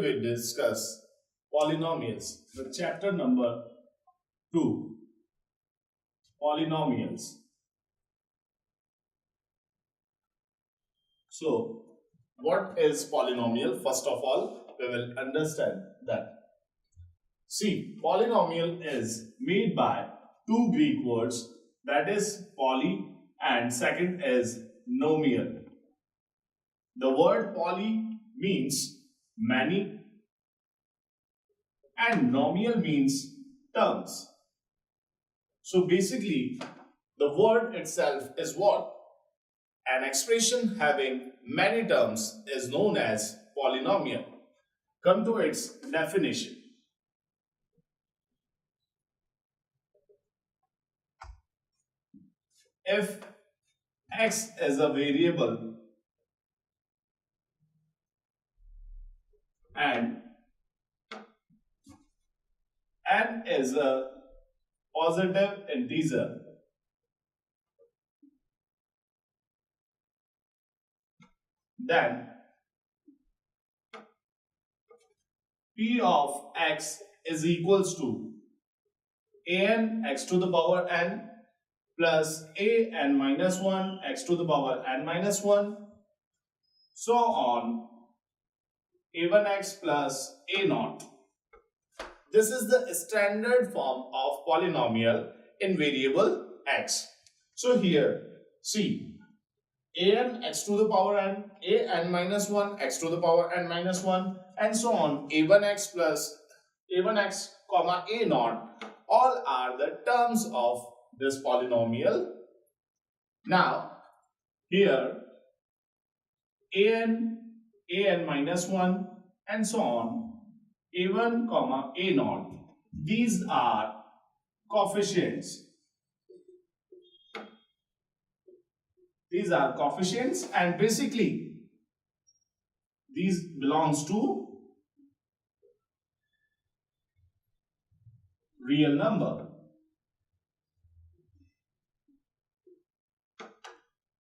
we discuss polynomials, the chapter number 2, polynomials. So, what is polynomial? First of all, we will understand that. See, polynomial is made by two Greek words, that is poly and second is nomial. The word poly means many and nomial means terms. So basically, the word itself is what? An expression having many terms is known as polynomial. Come to its definition. If x is a variable and n is a positive integer, then p of x is equals to an x to the power n plus a n minus 1 x to the power n minus 1, so on a1x plus a naught. This is the standard form of polynomial in variable x. So here, see, an x to the power n, a n minus 1 x to the power n minus 1, and so on a1x plus a1x comma a naught, all are the terms of this polynomial. Now, here an minus 1 and so on a1 comma a naught, these are coefficients. These are coefficients and basically these belongs to real number.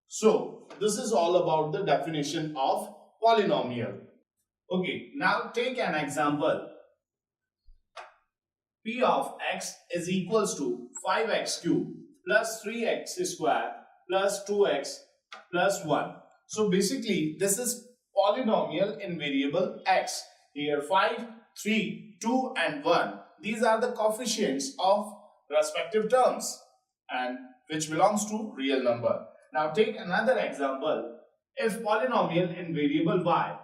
So this is all about the definition of polynomial. Okay, now take an example. P of x is equals to 5x cubed plus 3x square plus 2x plus 1. So basically this is polynomial in variable x. Here 5, 3, 2 and 1. These are the coefficients of respective terms and which belongs to real number. Now take another example. If polynomial in variable y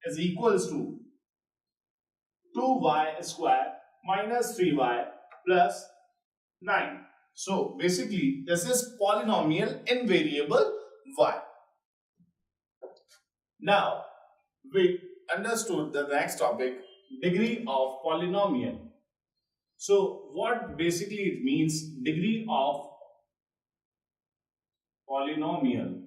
is equals to 2y square minus 3y plus 9. So basically this is polynomial in variable y. Now we understood the next topic, degree of polynomial. So what basically it means, degree of polynomial.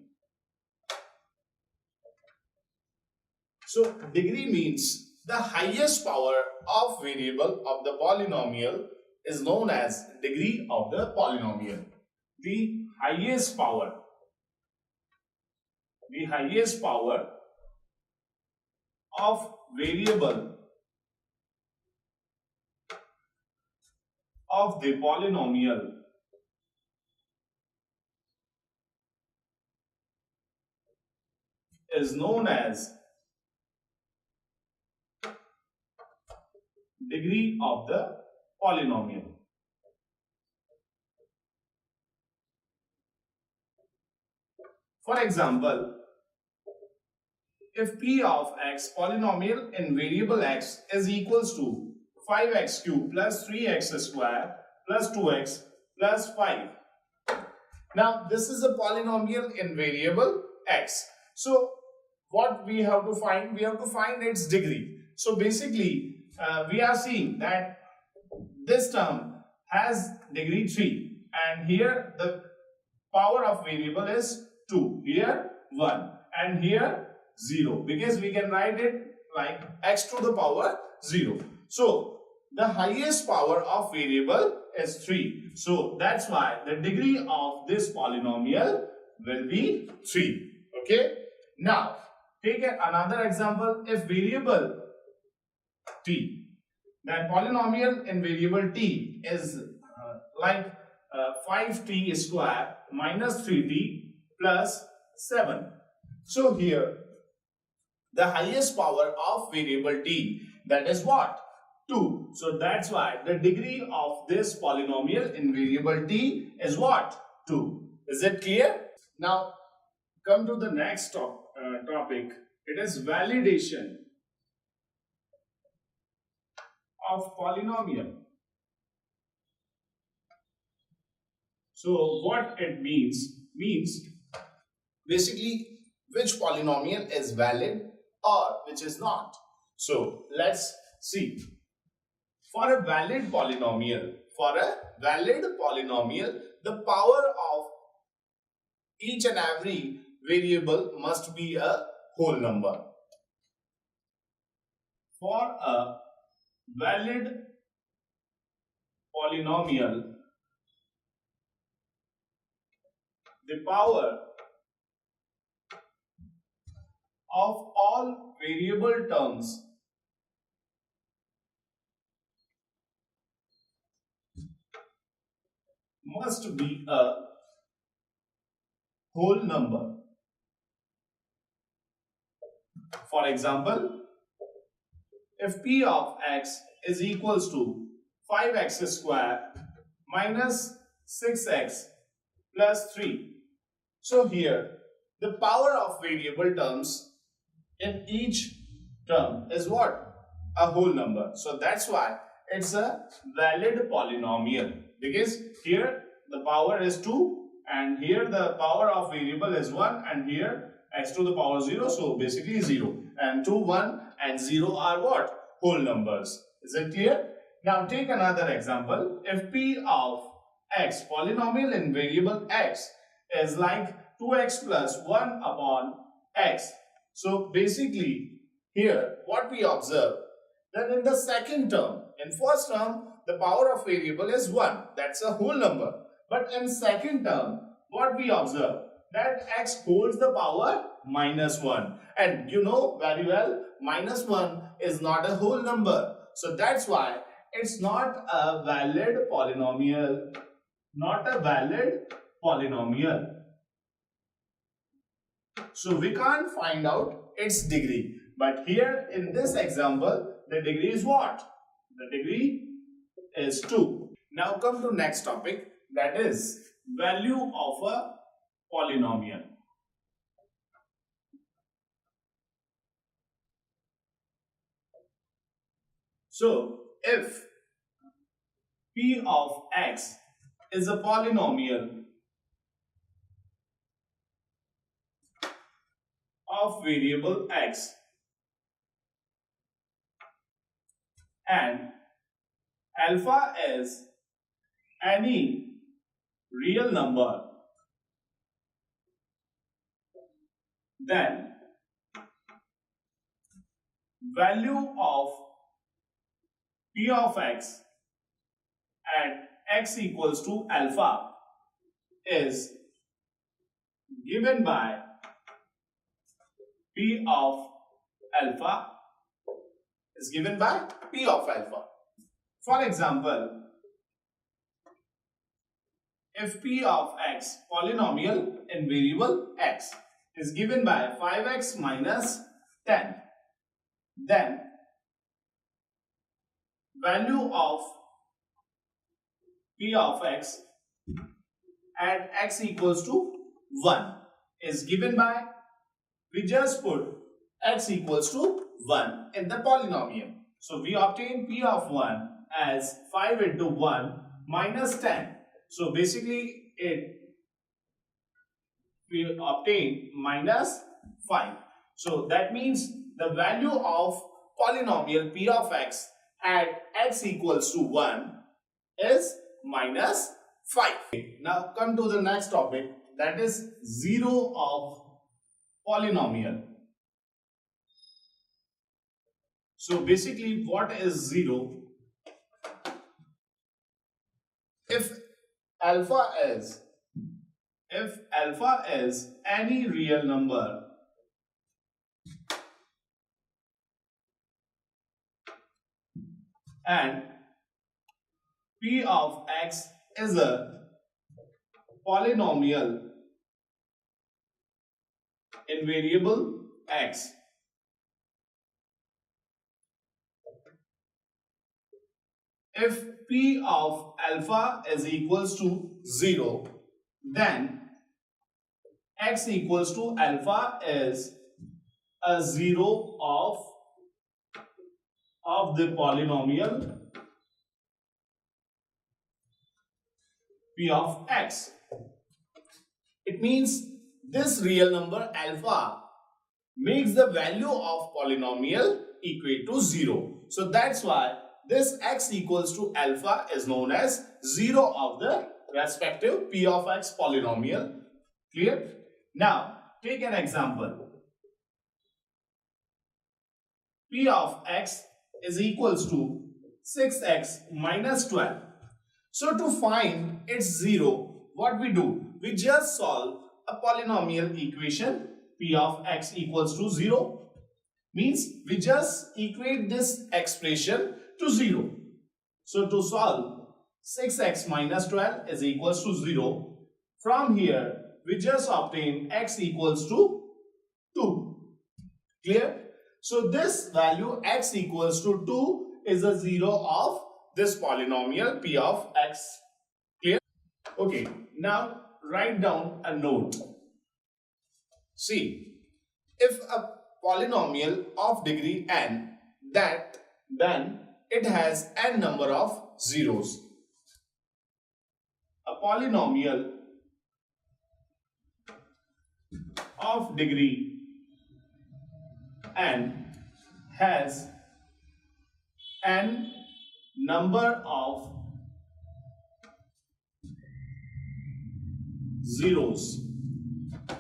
So degree means the highest power of variable of the polynomial is known as degree of the polynomial. The highest power of variable of the polynomial is known as degree of the polynomial. For example, if p of x polynomial in variable x is equals to 5x cubed plus 3x square plus 2x plus 5. Now this is a polynomial in variable x. So what we have to find? We have to find its degree. So basically we are seeing that this term has degree 3 and here the power of variable is 2, here 1 and here 0, because we can write it like x to the power 0. So the highest power of variable is 3. So that's why the degree of this polynomial will be 3. Okay. Now take another example. If variable t. Then polynomial in variable t is like 5t square minus 3t plus 7. So here the highest power of variable t, that is what? 2. So that's why the degree of this polynomial in variable t is what? 2. Is it clear? Now come to the next topic. It is validation of polynomial. So what it means basically which polynomial is valid or which is not. So let's see. For a valid polynomial, the power of each and every variable must be a whole number. For a valid polynomial, the power of all variable terms must be a whole number. For example, if p of x is equals to 5x square minus 6x plus 3. So here the power of variable terms in each term is what? A whole number. So that's why it's a valid polynomial, because here the power is 2 and here the power of variable is 1 and here x to the power 0, so basically 0, and 2, 1 and 0 are what? Whole numbers. Is it clear? Now take another example. If p of x, polynomial in variable x, is like 2x plus 1 upon x. So basically here what we observe, that in the second term, in first term the power of variable is 1, that's a whole number. But in second term what we observe, that x holds the power minus 1, and you know very well minus 1 is not a whole number. So that's why it's not a valid polynomial. So we can't find out its degree. But here in this example, the degree is what? The degree is 2. Now come to next topic, that is value of a polynomial. So if p of x is a polynomial of variable x and alpha is any real number, then value of p of x at x equals to alpha is given by p of alpha For example, if p of x, polynomial in variable x, is given by 5x minus 10, then value of p of x at x equals to 1 is given by, we just put x equals to 1 in the polynomial. So we obtain p of 1 as 5 into 1 minus 10. So basically we obtain minus 5. So that means the value of polynomial p of x at x equals to 1 is minus 5. Now come to the next topic, that is 0 of polynomial. So basically what is 0? If alpha is any real number, and P of x is a polynomial in variable x. If P of alpha is equals to 0, then x equals to alpha is a 0 of the polynomial P of x. It means this real number alpha makes the value of polynomial equate to 0. So that's why this x equals to alpha is known as 0 of the respective P of x polynomial. Clear? Now take an example. P of x is equals to 6x minus 12. So to find its 0, what we do? We just solve a polynomial equation P of x equals to 0. Means we just equate this expression to 0. So to solve 6x minus 12 is equals to 0. From here we just obtain x equals to 2. Clear? So this value x equals to 2 is a 0 of this polynomial P of x. Clear? Okay, now write down a note. See, if a polynomial of degree n, then it has n number of zeros. A polynomial of degree n has n number of zeros.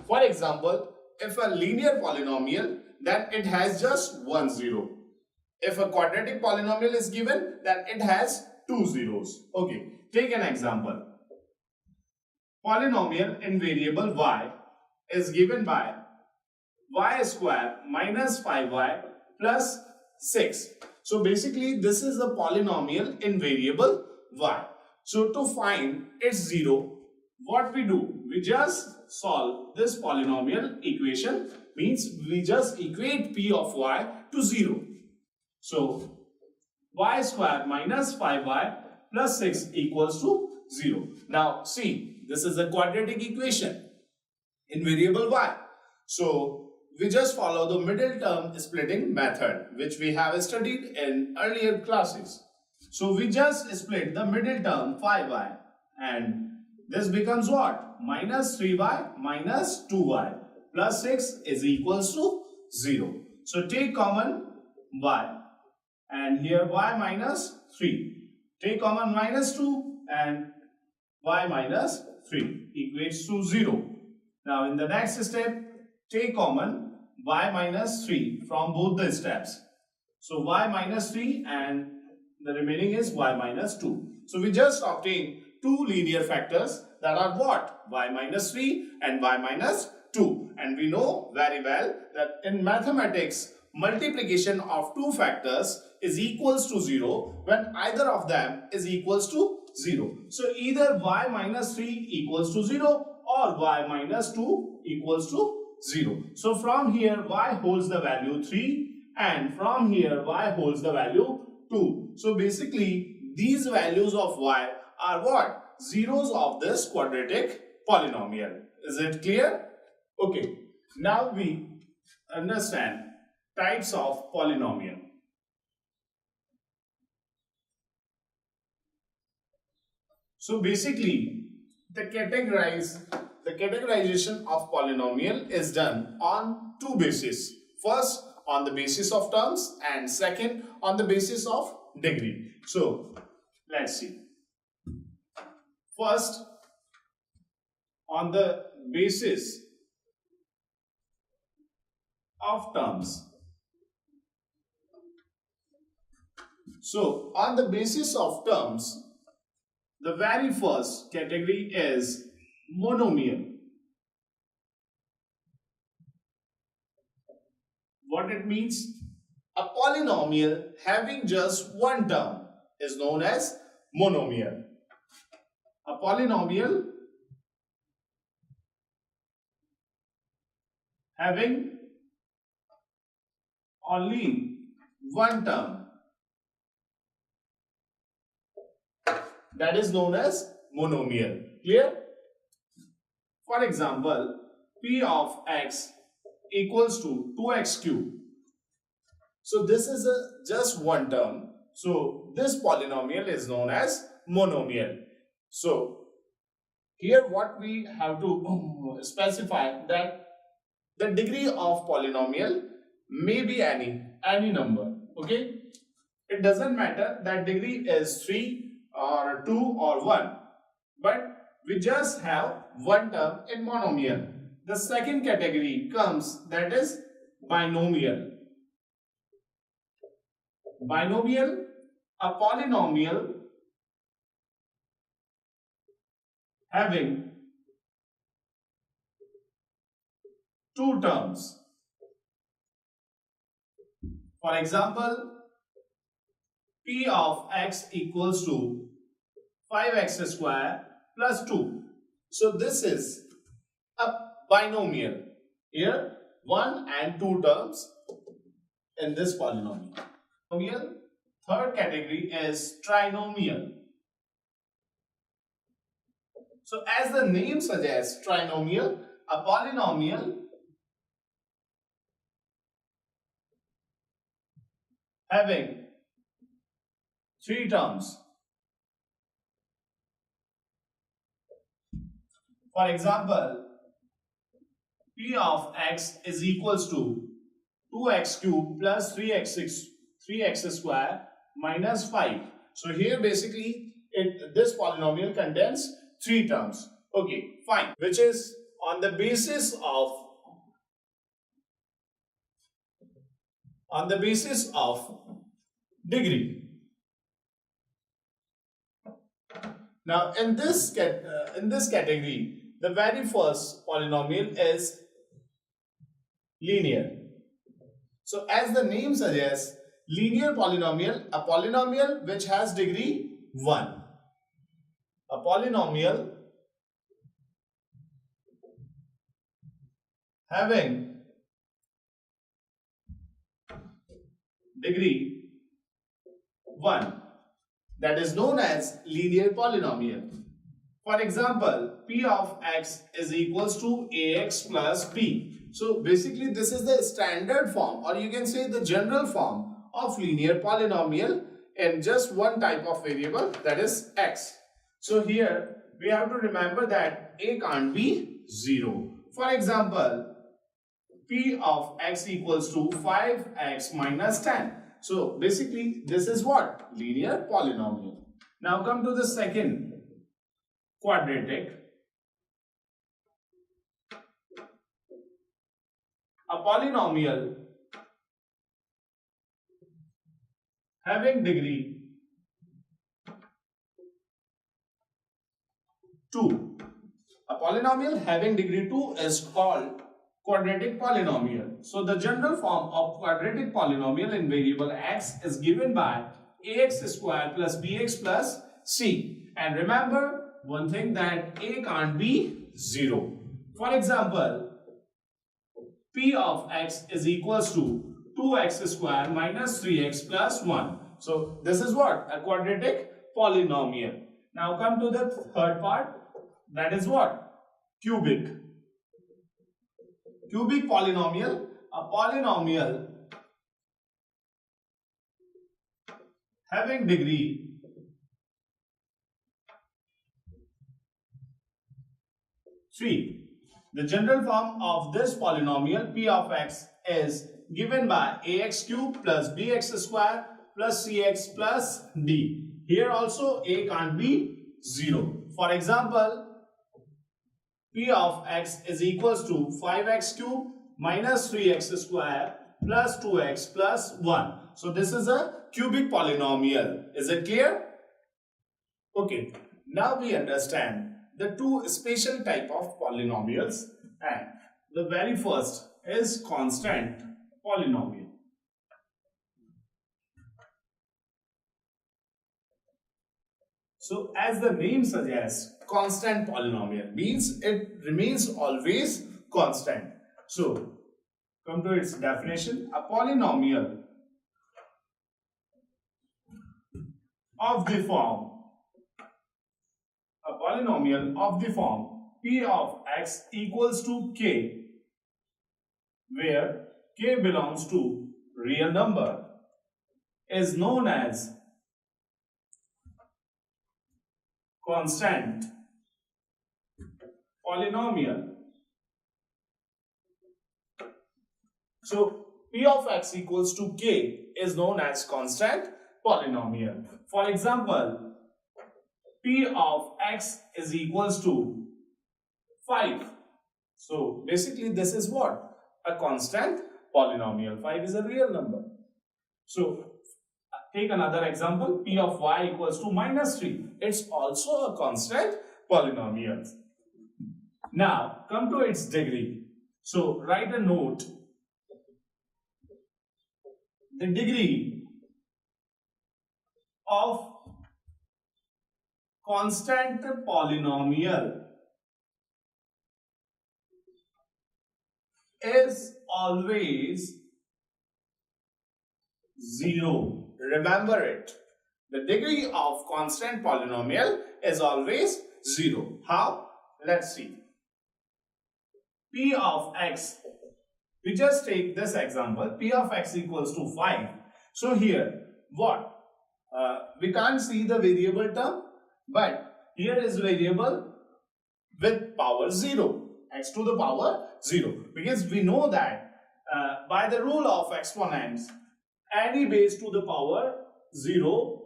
For example, if a linear polynomial, then it has just one zero. If a quadratic polynomial is given, then it has two zeros. Okay, take an example. Polynomial in variable y is given by y square minus 5y plus 6. So basically this is a polynomial in variable y. So to find its 0, what we do? We just solve this polynomial equation, means we just equate P of y to 0. So y square minus 5y plus 6 equals to 0. Now see, this is a quadratic equation in variable y. So we just follow the middle term splitting method, which we have studied in earlier classes. So we just split the middle term 5y, and this becomes what? Minus 3y minus 2y plus 6 is equals to 0. So take common y, and here y minus 3. Take common minus 2 and y minus 3 equates to 0. Now in the next step, take common y minus 3 from both the steps. So y minus 3 and the remaining is y minus 2. So we just obtain two linear factors, that are what? Y minus 3 and y minus 2. And we know very well that in mathematics, multiplication of two factors is equals to 0 when either of them is equals to 0. So either y minus 3 equals to 0 or y minus 2 equals to 0. So from here y holds the value 3 and from here y holds the value 2. So basically these values of y are what? Zeros of this quadratic polynomial. Is it clear? Okay. Now we understand types of polynomial. So basically the categorization of polynomial is done on two bases. First on the basis of terms and second on the basis of degree. So let's see. First, on the basis of terms. So, on the basis of terms, the very first category is monomial. What it means? A polynomial having just one term. is known as monomial. A polynomial having only one term, that is known as monomial. Clear? For example, p of x equals to 2x cube. So this is just one term. So this polynomial is known as monomial. So here what we have to specify that the degree of polynomial may be any number. Okay, it doesn't matter that degree is 3 or 2 or 1, but we just have one term in monomial. The second category comes, that is binomial. Binomial, a polynomial having two terms. For example, p of x equals to 5x square plus 2. So this is a binomial. Here 1 and 2 terms in this polynomial. Third category is trinomial. So as the name suggests, trinomial, a polynomial having 3 terms. For example, p of x is equals to 2x cube plus 3x square minus 5. So here basically this polynomial contains 3 terms. Okay, fine. Which is on the basis of degree. Now in this category, the very first polynomial is linear. So as the name suggests, linear polynomial, a polynomial which has degree 1. A polynomial having degree 1, that is known as linear polynomial. For example, p of x is equals to ax plus b. So basically this is the standard form, or you can say the general form of linear polynomial in just one type of variable, that is x. So here we have to remember that a can't be 0. For example, p of x equals to 5x minus 10. So basically this is what? Linear polynomial. Now come to the second, quadratic. A polynomial having degree 2. A polynomial having degree 2 is called quadratic polynomial. So the general form of quadratic polynomial in variable x is given by ax square plus bx plus c. And remember one thing, that a can't be 0. For example, p of x is equals to 2x square minus 3x plus 1. So this is what? A quadratic polynomial. Now come to the third part, that is what? Cubic. Cubic polynomial, a polynomial having degree 3. The general form of this polynomial p of x is given by ax cube plus bx square plus cx plus d. Here also a can't be 0. For example, p of x is equals to 5x cube minus 3x square plus 2x plus 1. So this is a cubic polynomial. Is it clear? Okay, now we understand the two special type of polynomials, and the very first is constant polynomial. So as the name suggests, constant polynomial means it remains always constant. So come to its definition. A polynomial of the form p of x equals to k, where k belongs to real number, is known as constant polynomial. So p of x equals to k is known as constant polynomial. For example, p of x is equals to 5. So basically this is what? A constant polynomial. 5 is a real number. So take another example, p of y equals to -3. It's also a constant polynomial. Now come to its degree. So write a note. The degree of constant polynomial is always 0. Remember it. The degree of constant polynomial is always 0. How? Let's see. P of x. We just take this example. P of x equals to 5. So here, what? We can't see the variable term, but here is variable with power 0. X to the power 0. Because we know that by the rule of exponents, any base to the power 0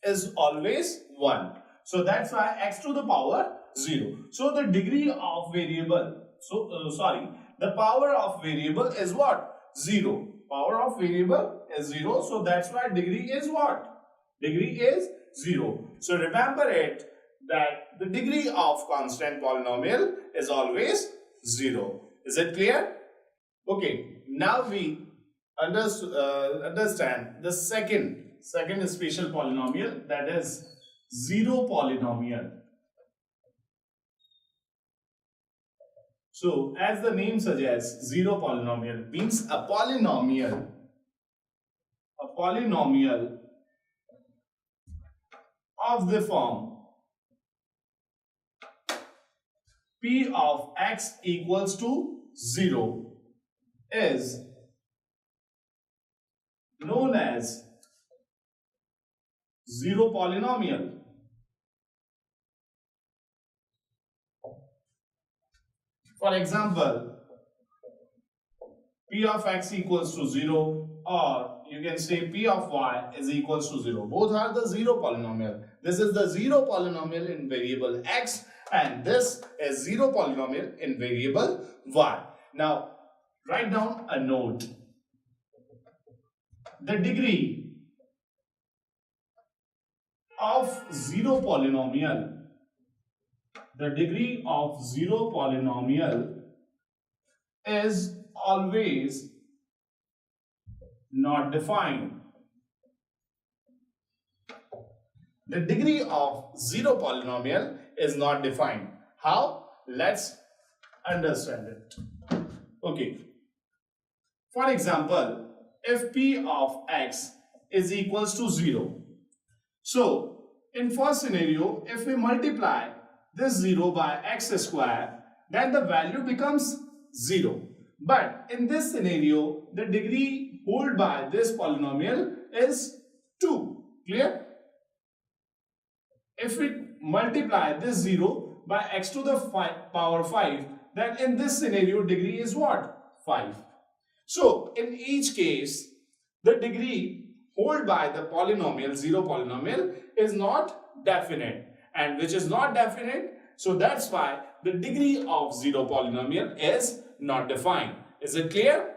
is always 1. So that's why x to the power 0. So the degree of variable, the power of variable is what? 0. Power of variable is 0. So that's why degree is what? Degree is 0. So remember it that the degree of constant polynomial is always 0. Is it clear? Okay, now we understand the second special polynomial, that is zero polynomial. So as the name suggests, zero polynomial means a polynomial of the form p of x equals to 0 is known as zero polynomial. For example, p of x equals to 0, or you can say p of y is equals to 0. Both are the zero polynomial. This is the zero polynomial in variable x, and this is zero polynomial in variable y. Now write down a note. The degree of zero polynomial is always not defined. The degree of zero polynomial is not defined. How? Let's understand it. Okay. For example, if p of x is equals to 0. So, in first scenario, if we multiply this 0 by x square, then the value becomes 0. But in this scenario, the degree held by this polynomial is 2. Clear? If we multiply this 0 by x to the power 5, then in this scenario, degree is what? 5. So, in each case, the degree held by the polynomial, zero polynomial, is not definite. And which is not definite, so that's why the degree of zero polynomial is not defined. Is it clear?